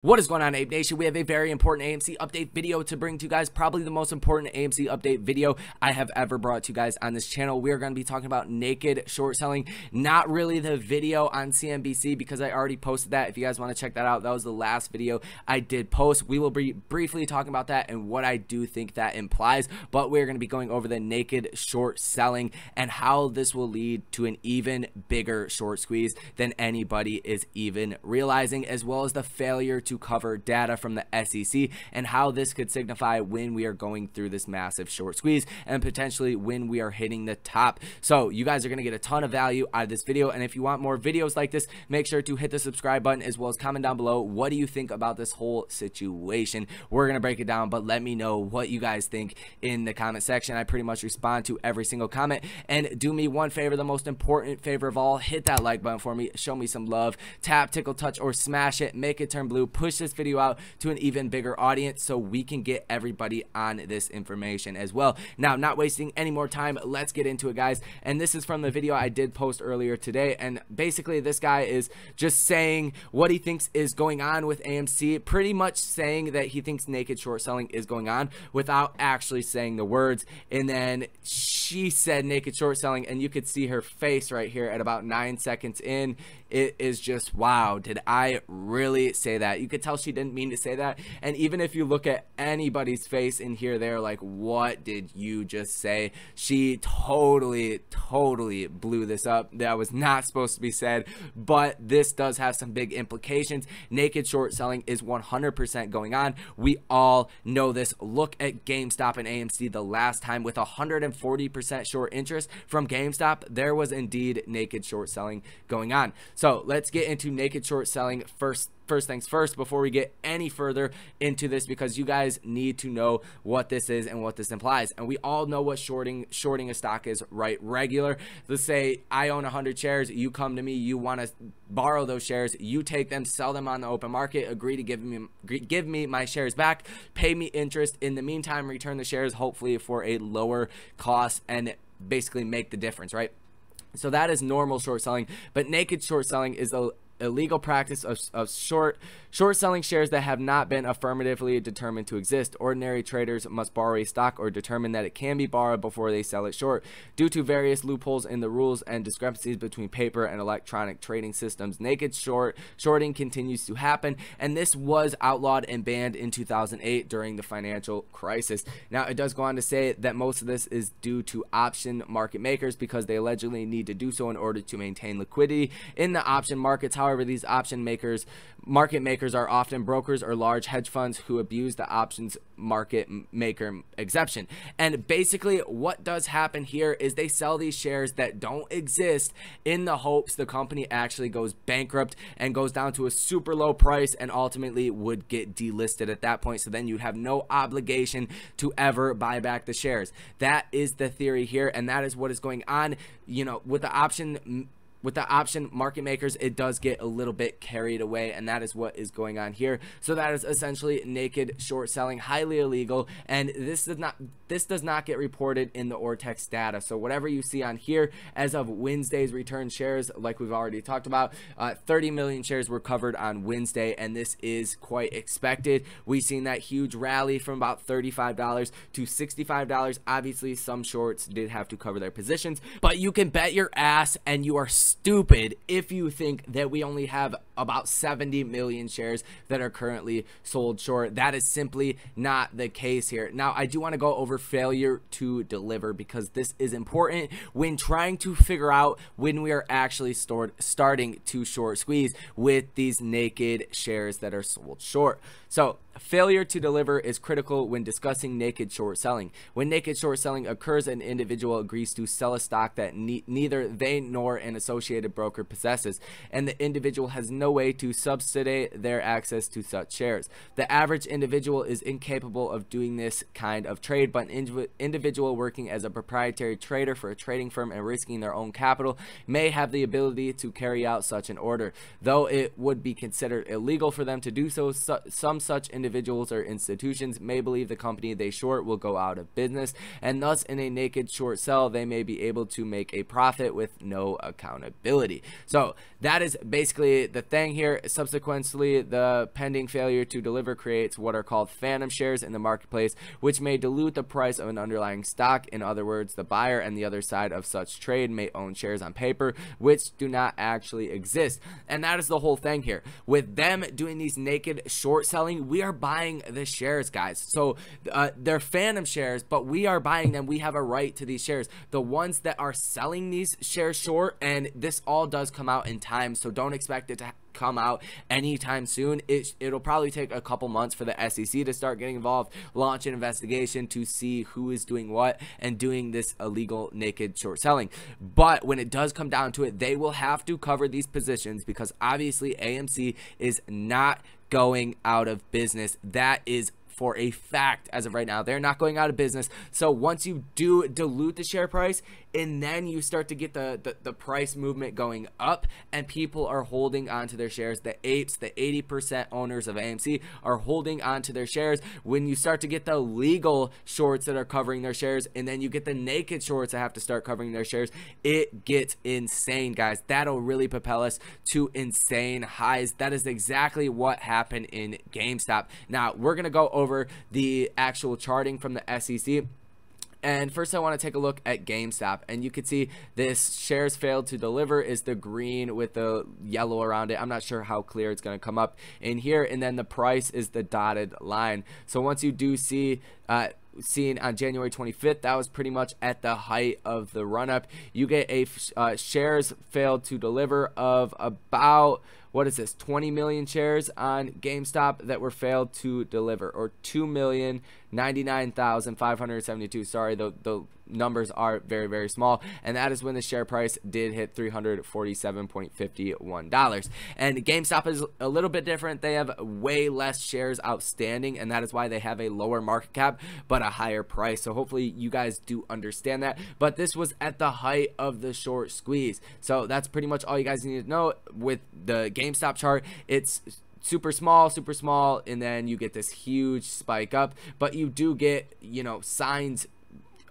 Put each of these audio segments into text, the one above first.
What is going on, Ape Nation? We have a very important AMC update video to bring to you guys. Probably the most important AMC update video I have ever brought to you guys on this channel. We are going to be talking about naked short selling, not really the video on CNBC because I already posted that. If you guys want to check that out, that was the last video I did post. We will be briefly talking about that and what I do think that implies, but we're going to be going over the naked short selling and how this will lead to an even bigger short squeeze than anybody is even realizing, as well as the failure to cover data from the SEC and how this could signify when we are going through this massive short squeeze and potentially when we are hitting the top. So you guys are going to get a ton of value out of this video, and if you want more videos like this, make sure to hit the subscribe button as well as comment down below what do you think about this whole situation. We're going to break it down, but let me know what you guys think in the comment section. I pretty much respond to every single comment. And do me one favor, the most important favor of all, hit that like button for me, show me some love, tap, tickle, touch, or smash it, make it turn blue, push this video out to an even bigger audience so we can get everybody on this information as well. Now, not wasting any more time, let's get into it, guys. And this is from the video I did post earlier today, and basically this guy is just saying what he thinks is going on with AMC, pretty much saying that he thinks naked short selling is going on without actually saying the words. And then she said naked short selling, and you could see her face right here at about 9 seconds in. It is just, wow, did I really say that? You could tell she didn't mean to say that. And even if you look at anybody's face in here, they're like, what did you just say? She totally blew this up. That was not supposed to be said, but this does have some big implications. Naked short selling is 100% going on. We all know this. Look at GameStop and AMC the last time with 140% short interest from GameStop. There was indeed naked short selling going on. So let's get into naked short selling first things first before we get any further into this, because you guys need to know what this is and what this implies. And we all know what shorting a stock is, right? Regular. Let's say I own 100 shares, you come to me, you want to borrow those shares, you take them, sell them on the open market, agree to give me my shares back, pay me interest, in the meantime return the shares hopefully for a lower cost and basically make the difference, right? So that is normal short selling, but naked short selling is a illegal practice of short selling shares that have not been affirmatively determined to exist. Ordinary traders must borrow a stock or determine that it can be borrowed before they sell it short. Due to various loopholes in the rules and discrepancies between paper and electronic trading systems, naked shorting continues to happen, and this was outlawed and banned in 2008 during the financial crisis. Now, it does go on to say that most of this is due to option market makers because they allegedly need to do so in order to maintain liquidity in the option markets. However, these option market makers are often brokers or large hedge funds who abuse the options market maker exception. And basically what does happen here is they sell these shares that don't exist in the hopes the company actually goes bankrupt and goes down to a super low price and ultimately would get delisted at that point. So then you'd have no obligation to ever buy back the shares. That is the theory here, and that is what is going on. You know, with the option market makers, it does get a little bit carried away, and that is what is going on here. So that is essentially naked short selling, highly illegal, and this does not get reported in the Ortex data. So whatever you see on here as of Wednesday's return shares, like we've already talked about, 30 million shares were covered on Wednesday, and this is quite expected. We've seen that huge rally from about $35 to $65. Obviously some shorts did have to cover their positions, but you can bet your ass, and you are stupid if you think that we only have about 70 million shares that are currently sold short. That is simply not the case here. Now, I do want to go over failure to deliver because this is important when trying to figure out when we are actually starting to short squeeze with these naked shares that are sold short. So failure to deliver is critical when discussing naked short selling. When naked short selling occurs, an individual agrees to sell a stock that neither they nor an associated broker possesses, and the individual has no way to subsidiate their access to such shares. The average individual is incapable of doing this kind of trade, but an individual working as a proprietary trader for a trading firm and risking their own capital may have the ability to carry out such an order. Though it would be considered illegal for them to do so, some such individuals or institutions may believe the company they short will go out of business, and thus in a naked short sell they may be able to make a profit with no accountability. profitability. So that is basically the thing here. Subsequently, the pending failure to deliver creates what are called phantom shares in the marketplace, which may dilute the price of an underlying stock. In other words, the buyer and the other side of such trade may own shares on paper which do not actually exist. And that is the whole thing here. With them doing these naked short selling, we are buying the shares, guys. So they're phantom shares, but we are buying them. We have a right to these shares. The ones that are selling these shares short, and this all does come out in time, so don't expect it to come out anytime soon. It'll probably take a couple months for the SEC to start getting involved, launch an investigation to see who is doing what and doing this illegal naked short selling. But when it does come down to it, they will have to cover these positions because obviously AMC is not going out of business. That is for a fact as of right now. They're not going out of business. So once you do dilute the share price, and then you start to get the price movement going up and people are holding on to their shares, the apes, the 80% owners of AMC are holding on to their shares. When you start to get the legal shorts that are covering their shares, and then you get the naked shorts that have to start covering their shares, it gets insane, guys. That'll really propel us to insane highs. That is exactly what happened in GameStop. Now we're gonna go over the actual charting from the SEC. And first I want to take a look at GameStop, and you can see this shares failed to deliver is the green with the yellow around it. I'm not sure how clear it's going to come up in here, and then the price is the dotted line. So once you do see seen on January 25th, that was pretty much at the height of the run-up. You get a shares failed to deliver of about, what is this, 20 million shares on GameStop that were failed to deliver, or 2,099,572. Sorry, the numbers are very, very small, and that is when the share price did hit $347.51. And GameStop is a little bit different. They have way less shares outstanding, and that is why they have a lower market cap but a higher price. So hopefully you guys do understand that. But this was at the height of the short squeeze, so that's pretty much all you guys need to know. With the GameStop chart, it's super small, and then you get this huge spike up, but you do get, you know, signs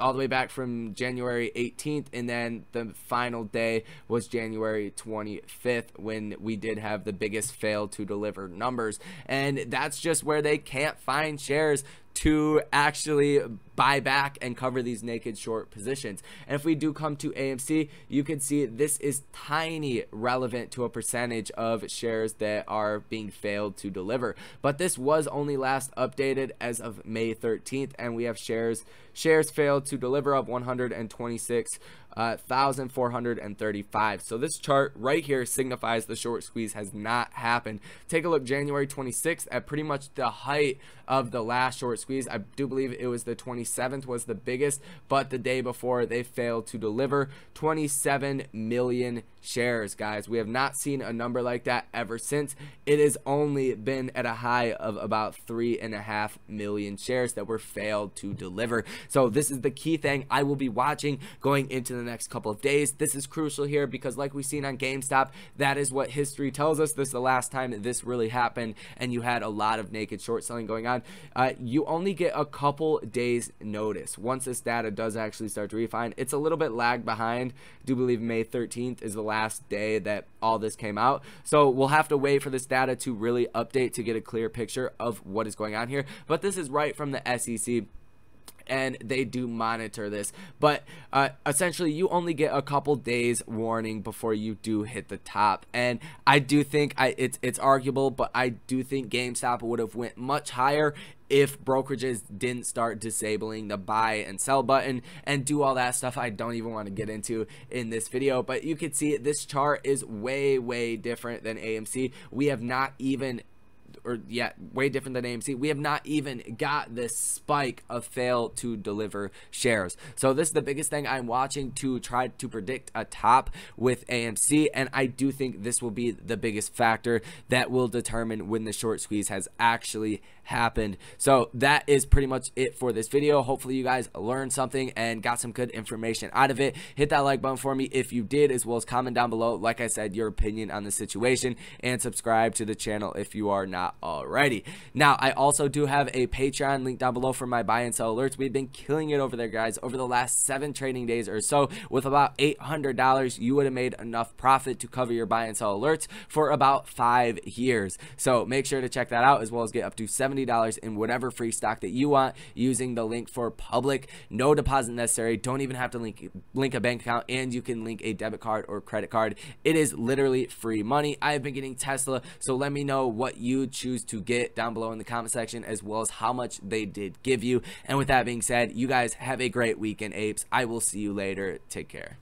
all the way back from January 18th, and then the final day was January 25th when we did have the biggest fail to deliver numbers. And that's just where they can't find shares to actually buy back and cover these naked short positions. And if we do come to AMC, you can see this is tiny relevant to a percentage of shares that are being failed to deliver. But this was only last updated as of May 13th, and we have shares failed to deliver of 126,435. So this chart right here signifies the short squeeze has not happened. Take a look, January 26th, at pretty much the height of the last short squeeze. I do believe it was the 27th was the biggest, but the day before they failed to deliver 27 million shares, guys. We have not seen a number like that ever since. It has only been at a high of about 3.5 million shares that were failed to deliver. So this is the key thing I will be watching going into the next couple of days. This is crucial here because, like we've seen on GameStop, that is what history tells us. This is the last time that this really happened and you had a lot of naked short selling going on. You only get a couple days notice once this data does actually start to refine. It's a little bit lagged behind. I do believe May 13th is the last day that all this came out, so we'll have to wait for this data to really update to get a clear picture of what is going on here. But this is right from the SEC, and they do monitor this. But essentially you only get a couple days warning before you do hit the top. And I do think it's arguable, but I do think GameStop would have went much higher if brokerages didn't start disabling the buy and sell button and do all that stuff I don't even want to get into in this video. But you can see this chart is way different than AMC. We have not even, way different than AMC. We have not even got this spike of fail to deliver shares. So this is the biggest thing I'm watching to try to predict a top with AMC, and I do think this will be the biggest factor that will determine when the short squeeze has actually happened. So that is pretty much it for this video. Hopefully you guys learned something and got some good information out of it. Hit that like button for me if you did, as well as comment down below, like I said, your opinion on the situation, and subscribe to the channel if you are not not already. Now, I also do have a Patreon link down below for my buy and sell alerts. We've been killing it over there, guys. Over the last 7 trading days or so, with about $800, you would have made enough profit to cover your buy and sell alerts for about 5 years. So make sure to check that out, as well as get up to $70 in whatever free stock that you want using the link for public. No deposit necessary. Don't even have to link a bank account, and you can link a debit card or credit card. It is literally free money. I've been getting Tesla, so let me know what you choose to get down below in the comment section, as well as how much they did give you. And with that being said, you guys have a great weekend, apes. I will see you later. Take care.